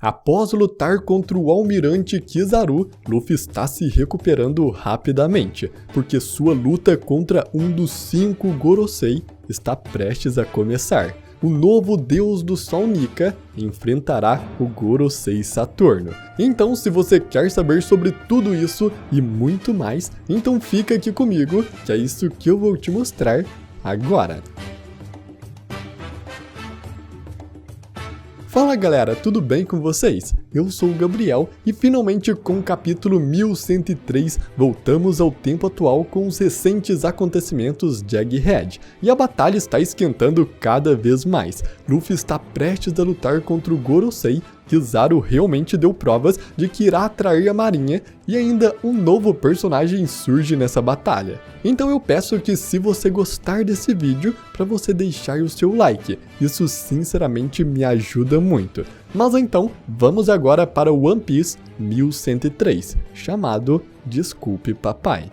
Após lutar contra o Almirante Kizaru, Luffy está se recuperando rapidamente, porque sua luta contra um dos 5 Gorosei está prestes a começar. O novo deus do Sol Nika enfrentará o Gorosei Saturno. Então, se você quer saber sobre tudo isso e muito mais, então fica aqui comigo, que é isso que eu vou te mostrar agora. Fala galera, tudo bem com vocês? Eu sou o Gabriel e finalmente com o capítulo 1103 voltamos ao tempo atual com os recentes acontecimentos de Egghead. E a batalha está esquentando cada vez mais. Luffy está prestes a lutar contra o Gorosei, Kizaru realmente deu provas de que irá atrair a marinha e ainda um novo personagem surge nessa batalha. Então eu peço que, se você gostar desse vídeo, para você deixar o seu like, isso sinceramente me ajuda muito. Mas então, vamos agora para o One Piece 1103, chamado Desculpe Papai.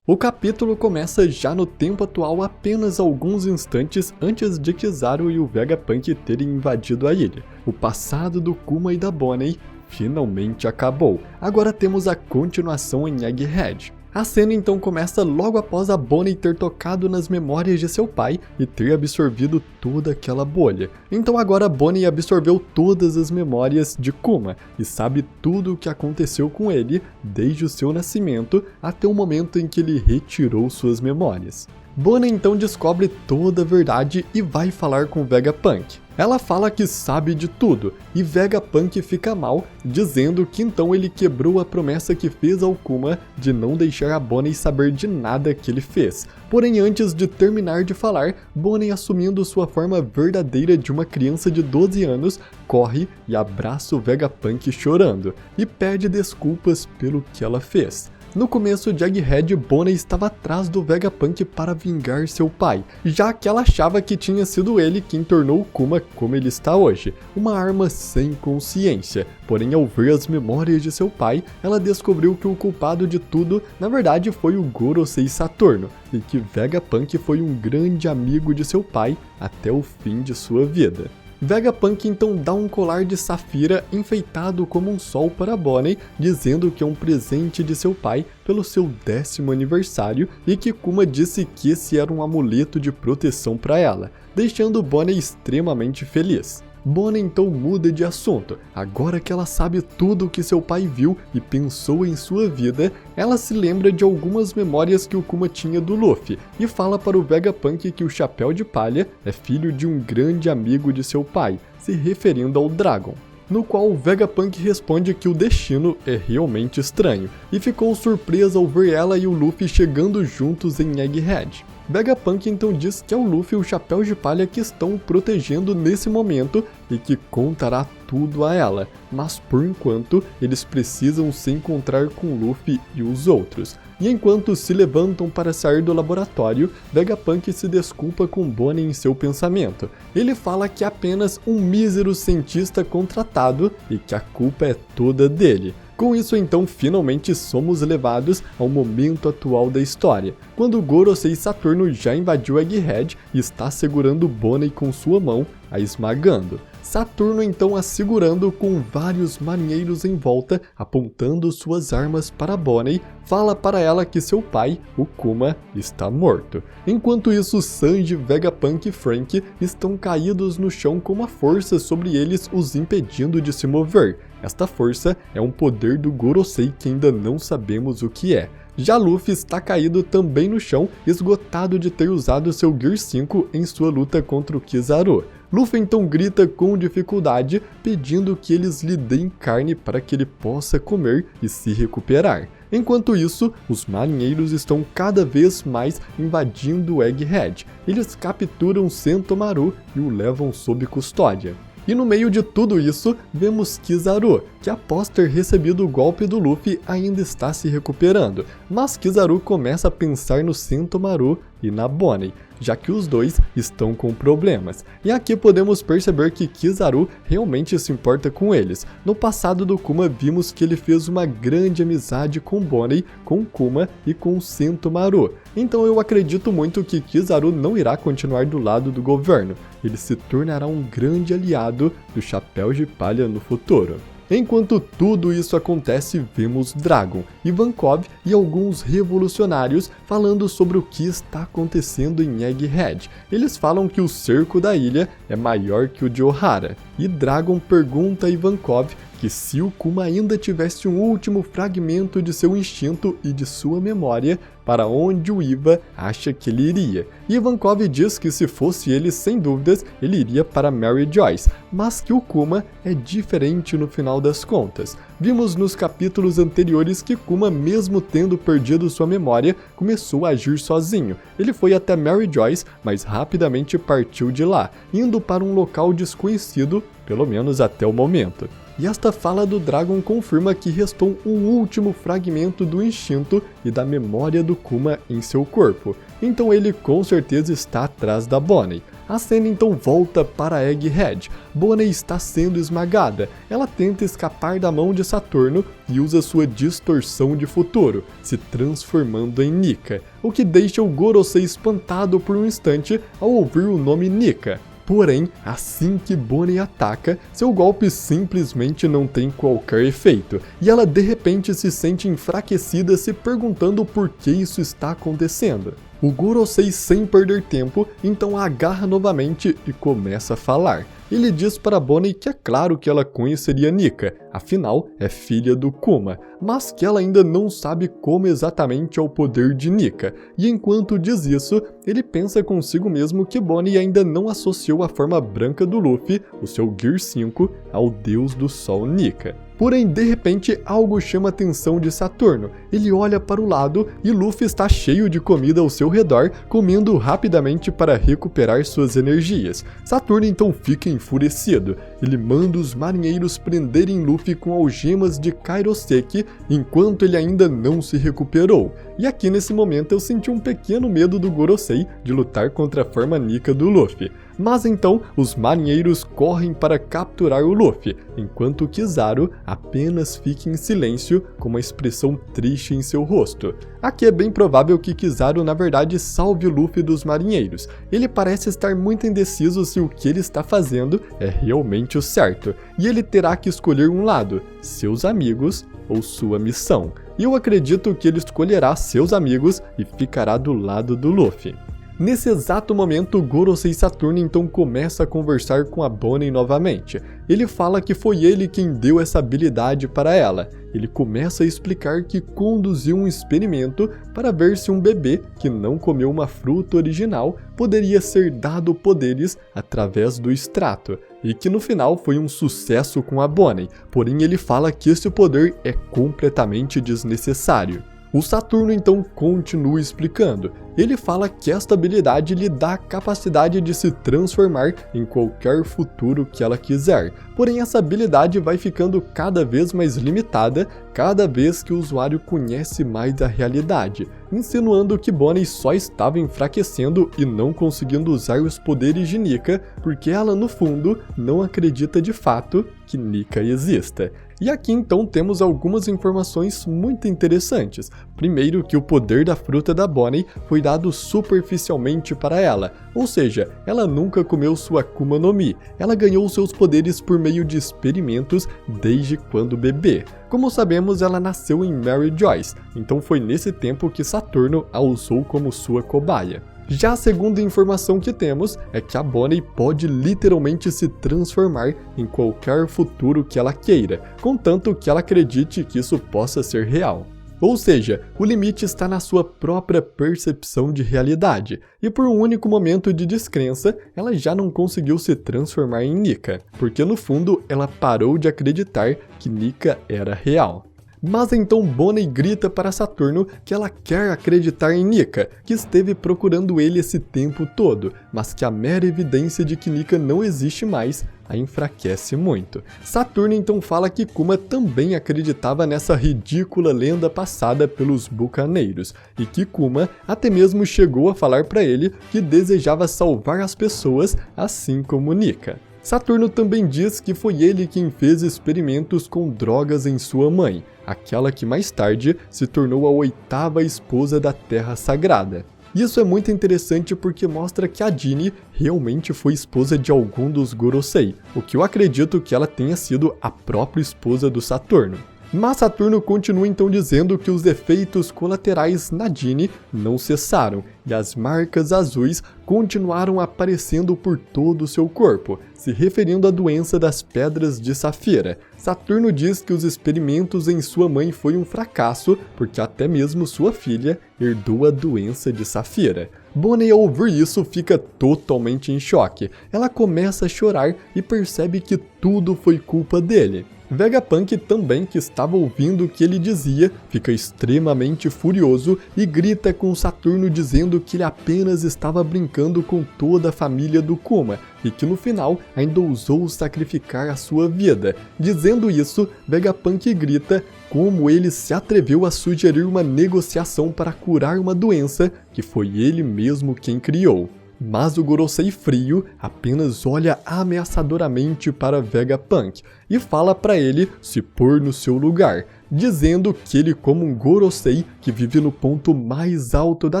O capítulo começa já no tempo atual, apenas alguns instantes antes de Kizaru e o Vegapunk terem invadido a ilha. O passado do Kuma e da Bonnie finalmente acabou. Agora temos a continuação em Egghead. A cena então começa logo após a Bonnie ter tocado nas memórias de seu pai e ter absorvido toda aquela bolha. Então agora a Bonnie absorveu todas as memórias de Kuma e sabe tudo o que aconteceu com ele desde o seu nascimento até o momento em que ele retirou suas memórias. Bonnie então descobre toda a verdade e vai falar com Vegapunk. Ela fala que sabe de tudo, e Vegapunk fica mal, dizendo que então ele quebrou a promessa que fez ao Kuma de não deixar a Bonnie saber de nada que ele fez. Porém, antes de terminar de falar, Bonnie, assumindo sua forma verdadeira de uma criança de 12 anos, corre e abraça o Vegapunk chorando, e pede desculpas pelo que ela fez. No começo de Egghead, Bonnie estava atrás do Vegapunk para vingar seu pai, já que ela achava que tinha sido ele quem tornou o Kuma como ele está hoje, uma arma sem consciência. Porém, ao ver as memórias de seu pai, ela descobriu que o culpado de tudo, na verdade, foi o Gorosei Saturno, e que Vegapunk foi um grande amigo de seu pai até o fim de sua vida. Vegapunk então dá um colar de safira enfeitado como um sol para Bonnie, dizendo que é um presente de seu pai pelo seu 10º aniversário e que Kuma disse que esse era um amuleto de proteção para ela, deixando Bonnie extremamente feliz. Bonnie então muda de assunto. Agora que ela sabe tudo o que seu pai viu e pensou em sua vida, ela se lembra de algumas memórias que o Kuma tinha do Luffy e fala para o Vegapunk que o Chapéu de Palha é filho de um grande amigo de seu pai, se referindo ao Dragon. No qual o Vegapunk responde que o destino é realmente estranho, e ficou surpresa ao ver ela e o Luffy chegando juntos em Egghead. Vegapunk então diz que é o Luffy e o Chapéu de Palha que estão o protegendo nesse momento e que contará tudo a ela, mas por enquanto eles precisam se encontrar com Luffy e os outros. E enquanto se levantam para sair do laboratório, Vegapunk se desculpa com Bonnie em seu pensamento. Ele fala que é apenas um mísero cientista contratado e que a culpa é toda dele. Com isso então finalmente somos levados ao momento atual da história, quando Gorosei Saturno já invadiu Egghead e está segurando Bonnie com sua mão, a esmagando. Saturno então a segurando com vários marinheiros em volta, apontando suas armas para Bonnie, fala para ela que seu pai, o Kuma, está morto. Enquanto isso, Sanji, Vegapunk e Frank estão caídos no chão com uma força sobre eles os impedindo de se mover. Esta força é um poder do Gorosei que ainda não sabemos o que é. Já Luffy está caído também no chão, esgotado de ter usado seu Gear 5 em sua luta contra o Kizaru. Luffy então grita com dificuldade, pedindo que eles lhe deem carne para que ele possa comer e se recuperar. Enquanto isso, os marinheiros estão cada vez mais invadindo Egghead. Eles capturam Sentomaru e o levam sob custódia. E no meio de tudo isso, vemos Kizaru, que após ter recebido o golpe do Luffy ainda está se recuperando, mas Kizaru começa a pensar no Sentomaru e na Bonnie. já que os dois estão com problemas. E aqui podemos perceber que Kizaru realmente se importa com eles. No passado do Kuma vimos que ele fez uma grande amizade com Bonnie, com Kuma e com Sentomaru. Então eu acredito muito que Kizaru não irá continuar do lado do governo. Ele se tornará um grande aliado do Chapéu de Palha no futuro. Enquanto tudo isso acontece, vemos Dragon, Ivankov e alguns revolucionários falando sobre o que está acontecendo em Egghead. Eles falam que o cerco da ilha é maior que o de Ohara, e Dragon pergunta a Ivankov que se o Kuma ainda tivesse um último fragmento de seu instinto e de sua memória, para onde o Iva acha que ele iria. Ivankov diz que se fosse ele, sem dúvidas, ele iria para Mary Joyce, mas que o Kuma é diferente no final das contas. Vimos nos capítulos anteriores que Kuma, mesmo tendo perdido sua memória, começou a agir sozinho. Ele foi até Mary Joyce, mas rapidamente partiu de lá, indo para um local desconhecido, pelo menos até o momento. E esta fala do Dragon confirma que restou um último fragmento do instinto e da memória do Kuma em seu corpo. Então ele com certeza está atrás da Bonnie. A cena então volta para Egghead. Bonnie está sendo esmagada. Ela tenta escapar da mão de Saturno e usa sua distorção de futuro, se transformando em Nika, o que deixa o Gorosei espantado por um instante ao ouvir o nome Nika. Porém, assim que Bonnie ataca, seu golpe simplesmente não tem qualquer efeito, e ela de repente se sente enfraquecida, se perguntando por que isso está acontecendo. O Gorosei, sem perder tempo, então a agarra novamente e começa a falar. Ele diz para Bonnie que é claro que ela conheceria Nika, afinal é filha do Kuma, mas que ela ainda não sabe como exatamente é o poder de Nika, e enquanto diz isso, ele pensa consigo mesmo que Bonnie ainda não associou a forma branca do Luffy, o seu Gear 5, ao deus do sol Nika. Porém, de repente, algo chama a atenção de Saturno. Ele olha para o lado e Luffy está cheio de comida ao seu redor, comendo rapidamente para recuperar suas energias. Saturno então fica enfurecido. Ele manda os marinheiros prenderem Luffy com algemas de Kairoseki enquanto ele ainda não se recuperou. E aqui nesse momento eu senti um pequeno medo do Gorosei de lutar contra a forma Nika do Luffy. Mas então os marinheiros correm para capturar o Luffy, enquanto Kizaru apenas fica em silêncio com uma expressão triste em seu rosto. Aqui é bem provável que Kizaru na verdade salve o Luffy dos marinheiros. Ele parece estar muito indeciso se o que ele está fazendo é realmente o certo, e ele terá que escolher um lado, seus amigos ou sua missão. E eu acredito que ele escolherá seus amigos e ficará do lado do Luffy. Nesse exato momento, Gorosei Saturno então começa a conversar com a Bonnie novamente. Ele fala que foi ele quem deu essa habilidade para ela. Ele começa a explicar que conduziu um experimento para ver se um bebê que não comeu uma fruta original poderia ser dado poderes através do extrato, e que no final foi um sucesso com a Bonnie, porém ele fala que esse poder é completamente desnecessário. O Saturno então continua explicando. Ele fala que esta habilidade lhe dá a capacidade de se transformar em qualquer futuro que ela quiser. Porém, essa habilidade vai ficando cada vez mais limitada cada vez que o usuário conhece mais a realidade, insinuando que Bonnie só estava enfraquecendo e não conseguindo usar os poderes de Nika porque ela, no fundo, não acredita de fato que Nika exista. E aqui então temos algumas informações muito interessantes. Primeiro, que o poder da fruta da Bonnie foi dado superficialmente para ela, ou seja, ela nunca comeu sua Akuma no Mi, ela ganhou seus poderes por meio de experimentos desde quando bebê. Como sabemos, ela nasceu em Mary Joyce, então foi nesse tempo que Saturno a usou como sua cobaia. Já a segunda informação que temos é que a Bonnie pode literalmente se transformar em qualquer futuro que ela queira, contanto que ela acredite que isso possa ser real. Ou seja, o limite está na sua própria percepção de realidade, e por um único momento de descrença, ela já não conseguiu se transformar em Nika, porque no fundo ela parou de acreditar que Nika era real. Mas então Bonnie grita para Saturno que ela quer acreditar em Nika, que esteve procurando ele esse tempo todo, mas que a mera evidência de que Nika não existe mais a enfraquece muito. Saturno então fala que Kuma também acreditava nessa ridícula lenda passada pelos bucaneiros, e que Kuma até mesmo chegou a falar para ele que desejava salvar as pessoas assim como Nika. Saturno também diz que foi ele quem fez experimentos com drogas em sua mãe, aquela que mais tarde se tornou a 8ª esposa da Terra Sagrada. Isso é muito interessante porque mostra que a Dini realmente foi esposa de algum dos Gorosei, o que eu acredito que ela tenha sido a própria esposa do Saturno. Mas Saturno continua então dizendo que os efeitos colaterais na Dini não cessaram e as marcas azuis continuaram aparecendo por todo o seu corpo, se referindo à doença das pedras de Safira. Saturno diz que os experimentos em sua mãe foi um fracasso porque até mesmo sua filha herdou a doença de Safira. Bonnie, ao ouvir isso, fica totalmente em choque. Ela começa a chorar e percebe que tudo foi culpa dele. Vegapunk também, que estava ouvindo o que ele dizia, fica extremamente furioso e grita com Saturno dizendo que ele apenas estava brincando com toda a família do Kuma e que no final ainda ousou sacrificar a sua vida. Dizendo isso, Vegapunk grita como ele se atreveu a sugerir uma negociação para curar uma doença que foi ele mesmo quem criou. Mas o Gorosei frio apenas olha ameaçadoramente para Vegapunk e fala para ele se pôr no seu lugar, dizendo que ele, como um Gorosei que vive no ponto mais alto da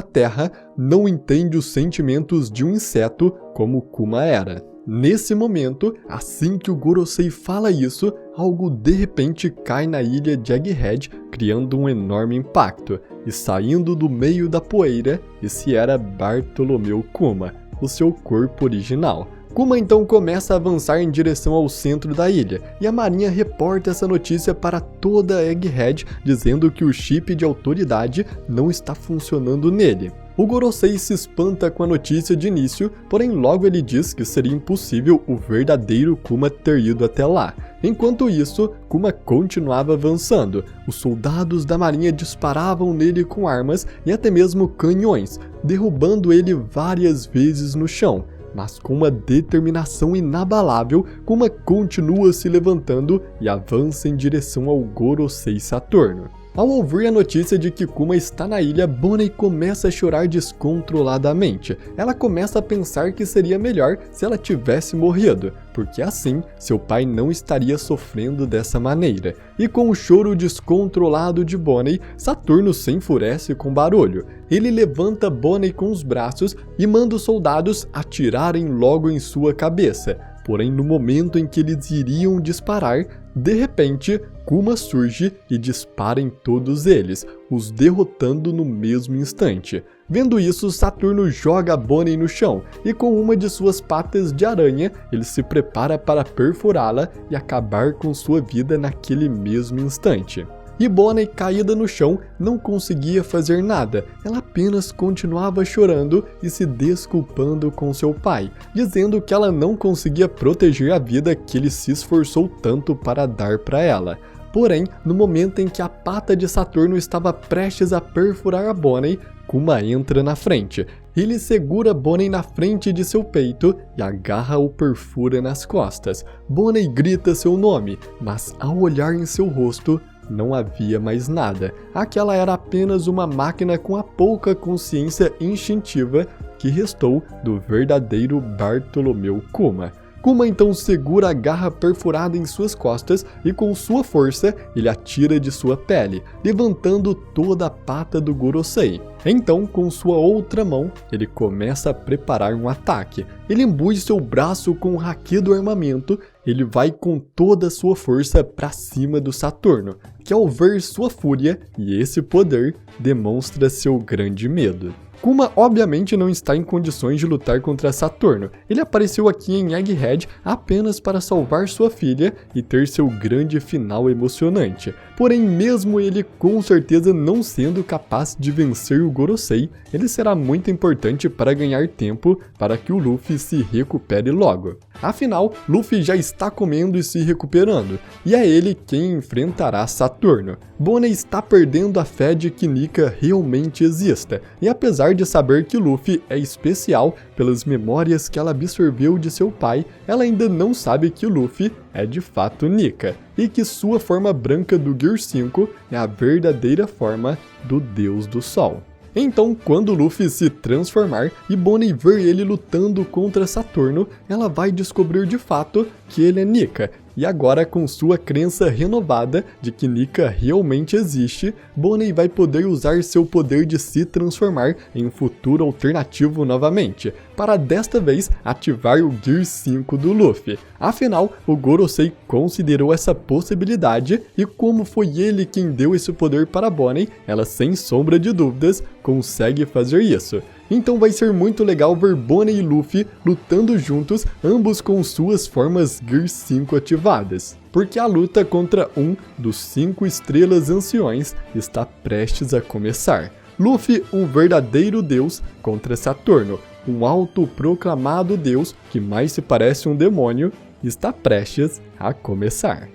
Terra, não entende os sentimentos de um inseto como Kuma era. Nesse momento, assim que o Gorosei fala isso, algo de repente cai na ilha de Egghead, criando um enorme impacto, e saindo do meio da poeira, esse era Bartolomeu Kuma, o seu corpo original. Kuma então começa a avançar em direção ao centro da ilha, e a marinha reporta essa notícia para toda Egghead, dizendo que o chip de autoridade não está funcionando nele. O Gorosei se espanta com a notícia de início, porém logo ele diz que seria impossível o verdadeiro Kuma ter ido até lá. Enquanto isso, Kuma continuava avançando. Os soldados da marinha disparavam nele com armas e até mesmo canhões, derrubando ele várias vezes no chão. Mas com uma determinação inabalável, Kuma continua se levantando e avança em direção ao Gorosei Saturno. Ao ouvir a notícia de que Kuma está na ilha, Bonnie começa a chorar descontroladamente. Ela começa a pensar que seria melhor se ela tivesse morrido, porque assim seu pai não estaria sofrendo dessa maneira. E com o choro descontrolado de Bonnie, Saturno se enfurece com barulho. Ele levanta Bonnie com os braços e manda os soldados atirarem logo em sua cabeça. Porém, no momento em que eles iriam disparar, de repente, Kuma surge e dispara em todos eles, os derrotando no mesmo instante. Vendo isso, Saturno joga Bonnie no chão e com uma de suas patas de aranha, ele se prepara para perfurá-la e acabar com sua vida naquele mesmo instante. E Bonnie, caída no chão, não conseguia fazer nada, ela apenas continuava chorando e se desculpando com seu pai, dizendo que ela não conseguia proteger a vida que ele se esforçou tanto para dar para ela. Porém, no momento em que a pata de Saturno estava prestes a perfurar a Bonnie, Kuma entra na frente. Ele segura Bonnie na frente de seu peito e a garra o perfura nas costas. Bonnie grita seu nome, mas ao olhar em seu rosto, não havia mais nada. Aquela era apenas uma máquina com a pouca consciência instintiva que restou do verdadeiro Bartolomeu Kuma. Kuma então segura a garra perfurada em suas costas e com sua força ele atira de sua pele, levantando toda a pata do Gorosei. Então, com sua outra mão, ele começa a preparar um ataque. Ele imbui seu braço com o haki do armamento, ele vai com toda a sua força para cima do Saturno, que ao ver sua fúria e esse poder, demonstra seu grande medo. Kuma obviamente não está em condições de lutar contra Saturno. Ele apareceu aqui em Egghead apenas para salvar sua filha e ter seu grande final emocionante. Porém, mesmo ele com certeza não sendo capaz de vencer o Gorosei, ele será muito importante para ganhar tempo para que o Luffy se recupere logo. Afinal, Luffy já está comendo e se recuperando, e é ele quem enfrentará Saturno. Bonnie está perdendo a fé de que Nika realmente exista, e apesar de saber que Luffy é especial pelas memórias que ela absorveu de seu pai, ela ainda não sabe que Luffy é de fato Nika, e que sua forma branca do Gear 5 é a verdadeira forma do Deus do Sol. Então, quando Luffy se transformar e Bonnie ver ele lutando contra Saturno, ela vai descobrir de fato que ele é Nika. E agora, com sua crença renovada de que Nika realmente existe, Bonnie vai poder usar seu poder de se transformar em um futuro alternativo novamente, para desta vez ativar o Gear 5 do Luffy. Afinal, o Gorosei considerou essa possibilidade e como foi ele quem deu esse poder para Bonnie, ela sem sombra de dúvidas consegue fazer isso. Então vai ser muito legal ver Bonnie e Luffy lutando juntos, ambos com suas formas Gear 5 ativadas. Porque a luta contra um dos 5 estrelas anciões está prestes a começar. Luffy, um verdadeiro deus, contra Saturno, um autoproclamado deus que mais se parece um demônio, está prestes a começar.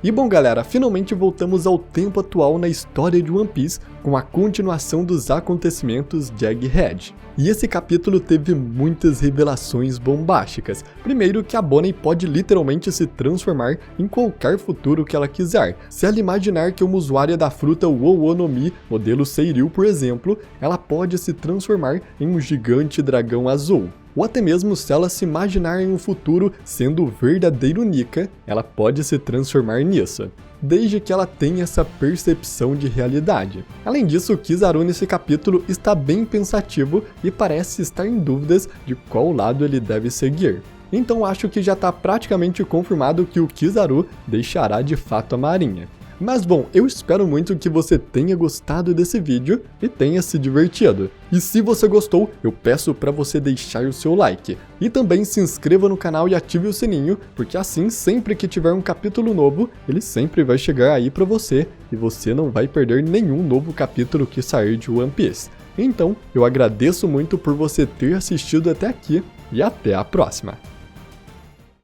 E bom galera, finalmente voltamos ao tempo atual na história de One Piece com a continuação dos acontecimentos de Egghead. E esse capítulo teve muitas revelações bombásticas. Primeiro que a Bonnie pode literalmente se transformar em qualquer futuro que ela quiser. Se ela imaginar que uma usuária da fruta Wowonomi, modelo Seiryu por exemplo, ela pode se transformar em um gigante dragão azul. Ou até mesmo se ela se imaginar em um futuro sendo o verdadeiro Nika, ela pode se transformar nisso, desde que ela tenha essa percepção de realidade. Além disso, o Kizaru nesse capítulo está bem pensativo e parece estar em dúvidas de qual lado ele deve seguir. Então acho que já está praticamente confirmado que o Kizaru deixará de fato a marinha. Mas bom, eu espero muito que você tenha gostado desse vídeo e tenha se divertido. E se você gostou, eu peço para você deixar o seu like. E também se inscreva no canal e ative o sininho, porque assim sempre que tiver um capítulo novo, ele sempre vai chegar aí para você e você não vai perder nenhum novo capítulo que sair de One Piece. Então, eu agradeço muito por você ter assistido até aqui e até a próxima.